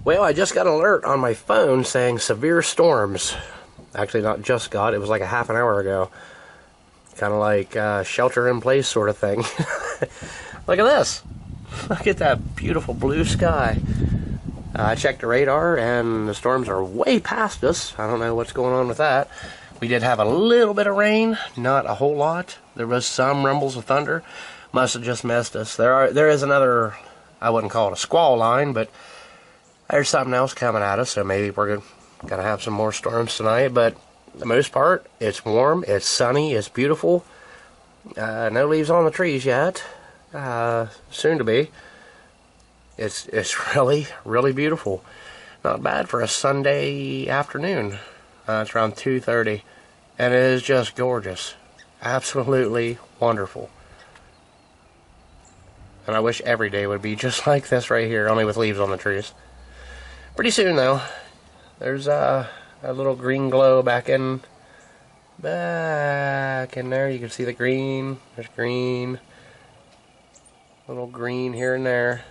Well, I just got an alert on my phone saying severe storms. Actually, not just got, it was like a half an hour ago. Kind of like shelter in place sort of thing. Look at this. Look at that beautiful blue sky. I checked the radar and the storms are way past us. I don't know what's going on with that. We did have a little bit of rain, not a whole lot. There was some rumbles of thunder. Must have just missed us. There is another, I wouldn't call it a squall line, but there's something else coming at us, so maybe we're gonna have some more storms tonight. But for the most part, it's warm, it's sunny, it's beautiful. No leaves on the trees yet. Soon to be. It's really, really beautiful. Not bad for a Sunday afternoon. It's around 2:30, and it is just gorgeous. Absolutely wonderful. And I wish every day would be just like this right here, only with leaves on the trees. Pretty soon, though, there's a little green glow back in there. You can see the green. There's green. Little green here and there.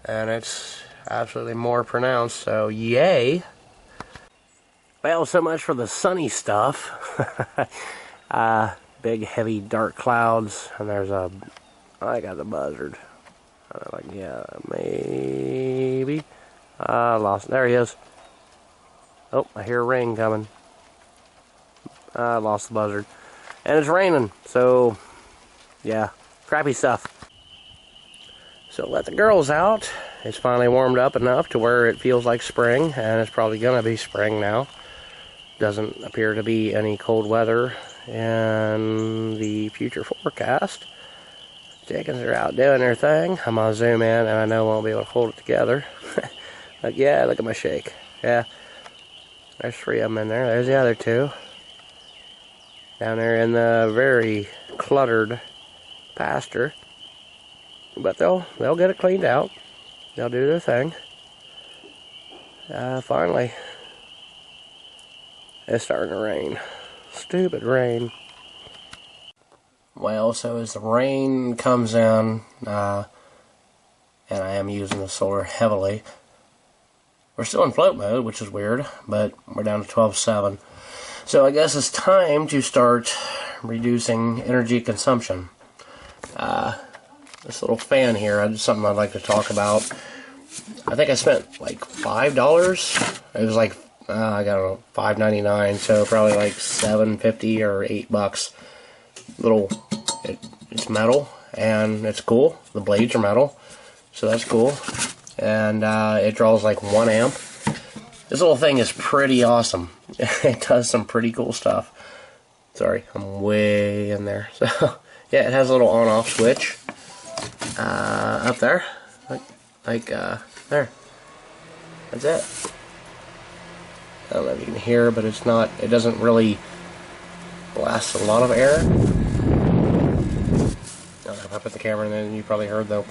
And it's absolutely more pronounced, so yay. Well, so much for the sunny stuff. Big, heavy, dark clouds, and there's I got the buzzard. Yeah, maybe. Lost. There he is. Oh, I hear rain coming. I lost the buzzard. And it's raining, so yeah, crappy stuff. So let the girls out. It's finally warmed up enough to where it feels like spring, and it's probably gonna be spring now. Doesn't appear to be any cold weather in the future forecast. Chickens are out doing their thing. I'm gonna zoom in, and I know I won't be able to hold it together. But yeah, look at my shake. Yeah, there's 3 of them in there. There's the other 2 down there in the very cluttered pasture. But they'll get it cleaned out. They'll do their thing. Finally, it's starting to rain. Stupid rain. Well, so as the rain comes in, and I am using the solar heavily, we're still in float mode, which is weird, but we're down to 12.7. So I guess it's time to start reducing energy consumption. This little fan here, is something I'd like to talk about. I think I spent like $5. It was like, I don't know, $5.99, so probably like $7.50 or $8. It's metal, and it's cool. The blades are metal, so that's cool. And it draws like 1 amp. This little thing is pretty awesome. It does some pretty cool stuff. Sorry, I'm way in there. So yeah, it has a little on-off switch up there, like there. That's it. I don't know if you can hear, but it's not. It doesn't really blast a lot of air. If I put the camera in, then you probably heard the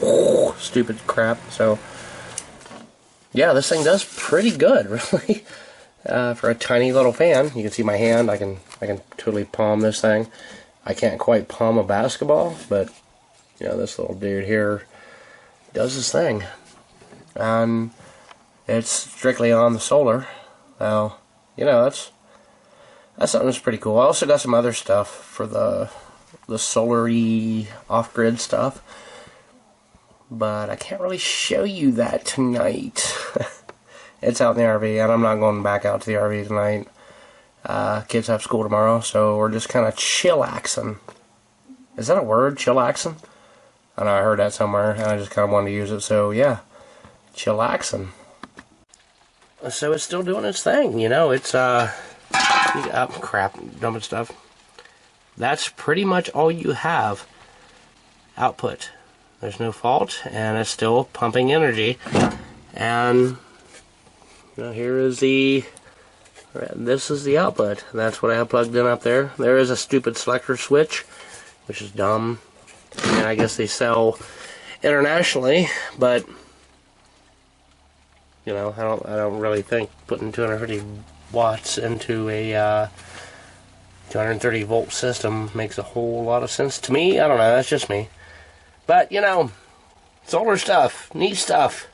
stupid crap. So yeah, this thing does pretty good, really. For a tiny little fan. You can see my hand. I can totally palm this thing. I can't quite palm a basketball, but you know, this little dude here does his thing. And it's strictly on the solar. So, you know, that's something that's pretty cool. I also got some other stuff for the solar-y off-grid stuff, but I can't really show you that tonight. It's out in the RV, and I'm not going back out to the RV tonight. Kids have school tomorrow, so we're just kind of chillaxing. Is that a word, chillaxing? I know I heard that somewhere, and I just kind of wanted to use it, so yeah, chillaxing. So it's still doing its thing, you know, it's, crap, dumping stuff. That's pretty much all you have. Output. There's no fault, and it's still pumping energy. And you know, here is this is the output. That's what I have plugged in up there. There is a stupid selector switch, which is dumb. And I guess they sell internationally, but you know, I don't really think putting 250 watts into a 230 volt system makes a whole lot of sense to me. I don't know, that's just me. But you know, solar stuff, neat stuff.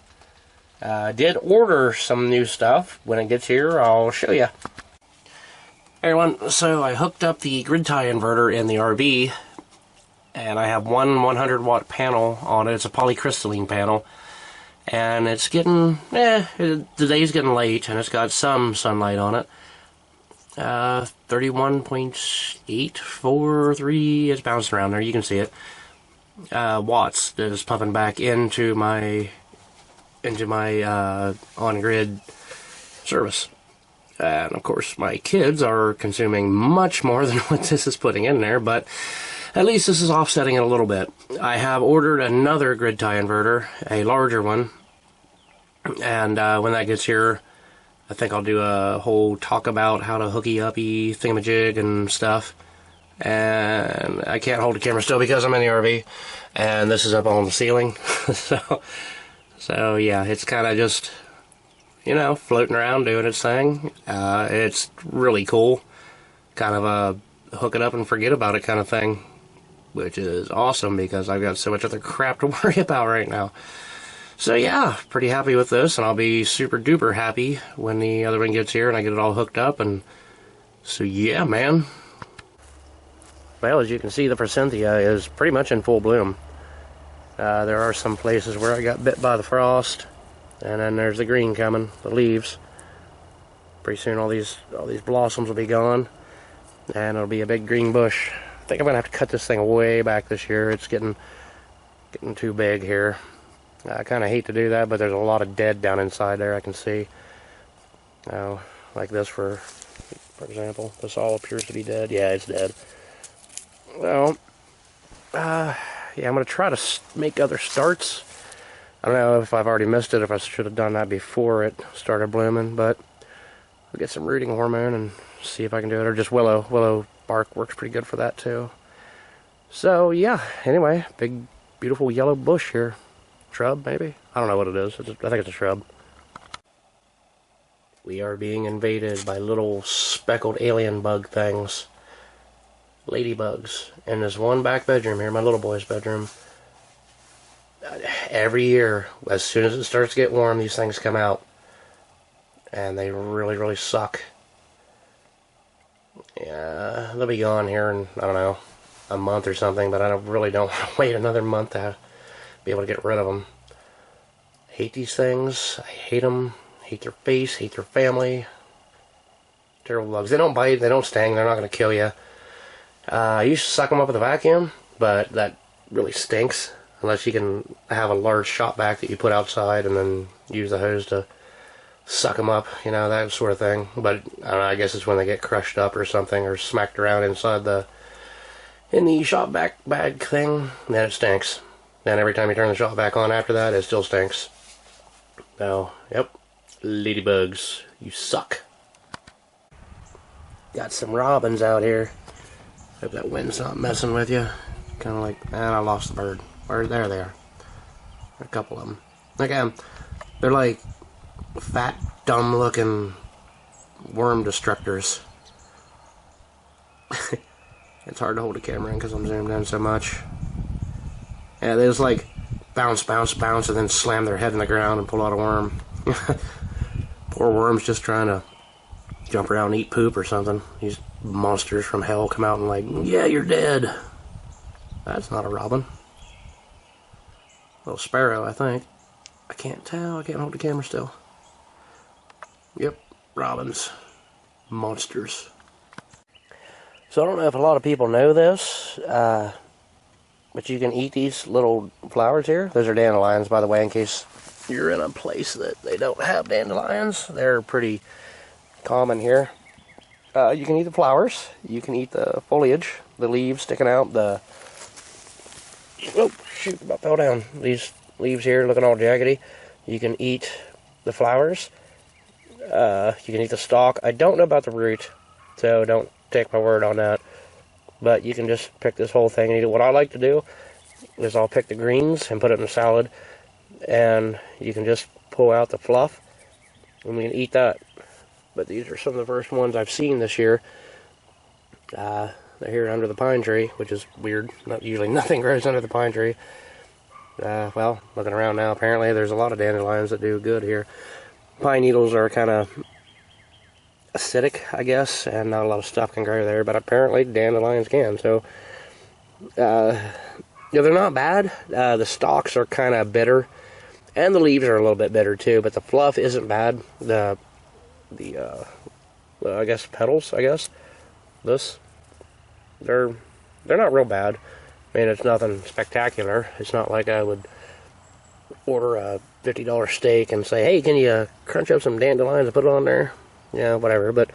Did order some new stuff. When it gets here, I'll show you. Hey everyone, so I hooked up the grid tie inverter in the RV, and I have one 100 watt panel on it. It's a polycrystalline panel, and it's getting, the day's getting late, and it's got some sunlight on it. 31.843, it's bouncing around there, you can see it. Watts that is pumping back into my on-grid service. And of course my kids are consuming much more than what this is putting in there, but at least this is offsetting it a little bit. I have ordered another grid tie inverter, a larger one, and when that gets here, I think I'll do a whole talk about how to hooky-uppy thingamajig and stuff. And I can't hold the camera still because I'm in the RV, and this is up on the ceiling. so yeah, it's kind of just, you know, floating around doing its thing. It's really cool, kind of a hook it up and forget about it kind of thing, which is awesome because I've got so much other crap to worry about right now. So yeah, pretty happy with this, and I'll be super duper happy when the other one gets here and I get it all hooked up. And so yeah, man. Well, as you can see, the forsythia is pretty much in full bloom. There are some places where I got bit by the frost, and then there's the green coming, the leaves. Pretty soon all these blossoms will be gone, and it'll be a big green bush. I think I'm gonna have to cut this thing way back this year. It's getting too big here. I kind of hate to do that, but there's a lot of dead down inside there I can see. Like this for example. This all appears to be dead. Yeah, it's dead. Well, yeah, I'm going to try to make other starts. I don't know if I've already missed it, if I should have done that before it started blooming, but I'll get some rooting hormone and see if I can do it, or just willow bark works pretty good for that too. So yeah, anyway, big beautiful yellow bush here. Shrub, maybe? I don't know what it is. I think it's a shrub. We are being invaded by little speckled alien bug things. Ladybugs. In this one back bedroom here, my little boy's bedroom. Every year, as soon as it starts to get warm, these things come out. And they really, really suck. Yeah, they'll be gone here in, I don't know, a month or something, but I really don't want to wait another month to be able to get rid of them. Hate these things. I hate them. Hate their face. Hate their family. Terrible bugs. They don't bite. They don't sting. They're not going to kill you. I used to suck them up with a vacuum, but that really stinks. Unless you can have a large shop vac that you put outside and then use the hose to suck them up, you know, that sort of thing. But I don't know, I guess it's when they get crushed up or something, or smacked around inside in the shop vac bag thing, then it stinks. Then every time you turn the shop vac on after that, it still stinks. So, yep, ladybugs, you suck. Got some robins out here. Hope that wind's not messing with you. Kind of like, man, I lost the bird. There they are. A couple of them. Again, they're like fat, dumb-looking worm destructors. It's hard to hold the camera in because I'm zoomed in so much. Yeah, they just like bounce, bounce, bounce, and then slam their head in the ground and pull out a worm. Poor worm's just trying to jump around and eat poop or something. These monsters from hell come out and like, yeah, you're dead. That's not a robin. Little sparrow, I think. I can't tell. I can't hold the camera still. Yep, robins. Monsters. So I don't know if a lot of people know this, but you can eat these little flowers here. Those are dandelions, by the way, in case you're in a place that they don't have dandelions. They're pretty common here. You can eat the flowers. You can eat the foliage, the leaves sticking out, the... Oh, shoot, about fell down. These leaves here looking all jaggedy. You can eat the flowers. You can eat the stalk. I don't know about the root, so don't take my word on that. But you can just pick this whole thing and eat it. What I like to do is I'll pick the greens and put it in a salad, and you can just pull out the fluff, and we can eat that. But these are some of the first ones I've seen this year. They're here under the pine tree, which is weird. Not usually nothing grows under the pine tree. Well, looking around now, apparently there's a lot of dandelions that do good here. Pine needles are kind of acidic, I guess, and not a lot of stuff can grow there, but apparently dandelions can. So, yeah, they're not bad. The stalks are kind of bitter, and the leaves are a little bit bitter too, but the fluff isn't bad. The I guess petals, they're not real bad. I mean, it's nothing spectacular. It's not like I would order a $50 steak and say, hey, can you crunch up some dandelions and put it on there? Yeah, whatever. But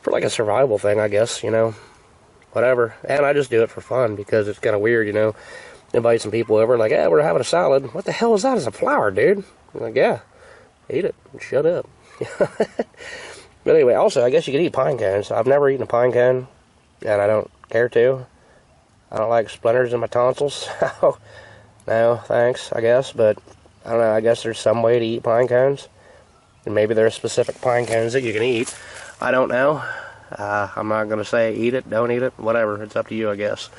for like a survival thing, I guess, whatever. And I just do it for fun because it's kind of weird, invite some people over, like, yeah, we're having a salad. What the hell is that? It's a flower, dude. I'm like, yeah, eat it. Shut up. But anyway, also, I guess you could eat pine cones. I've never eaten a pine cone, and I don't care to. I don't like splinters in my tonsils, so no, thanks, I guess. But I don't know, I guess there's some way to eat pine cones. And maybe there are specific pine cones that you can eat. I don't know. I'm not going to say eat it, don't eat it, whatever. It's up to you, I guess.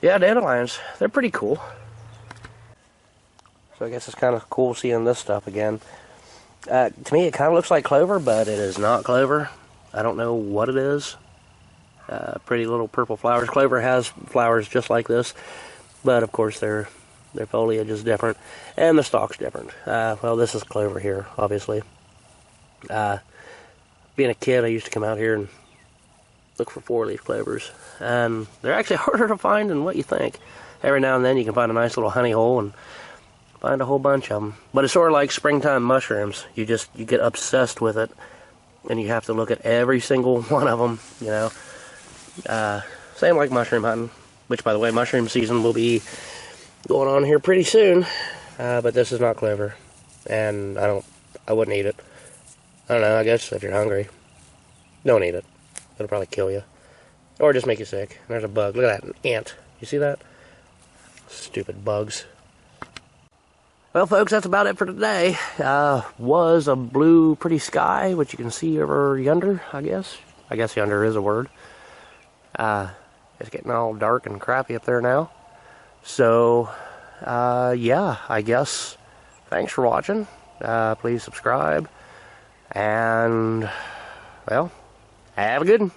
Yeah, dandelions, they're pretty cool. So I guess it's kind of cool seeing this stuff again. To me, it kind of looks like clover, but it is not clover. I don't know what it is. Pretty little purple flowers. Clover has flowers just like this, but of course their foliage is different, and the stalk's different. Well, this is clover here, obviously. Being a kid, I used to come out here and look for four-leaf clovers, and they're actually harder to find than what you think. Every now and then you can find a nice little honey hole and find a whole bunch of them. But it's sort of like springtime mushrooms. You get obsessed with it, and you have to look at every single one of them, Same like mushroom hunting, which, by the way, mushroom season will be going on here pretty soon. But this is not clover, and I wouldn't eat it. I don't know, I guess if you're hungry, don't eat it. It'll probably kill you. Or just make you sick. There's a bug. Look at that, an ant. You see that? Stupid bugs. Well, folks, that's about it for today. Was a blue, pretty sky, which you can see over yonder, I guess. I guess yonder is a word. It's getting all dark and crappy up there now. So, yeah, I guess. Thanks for watching. Please subscribe. And, well, have a good one.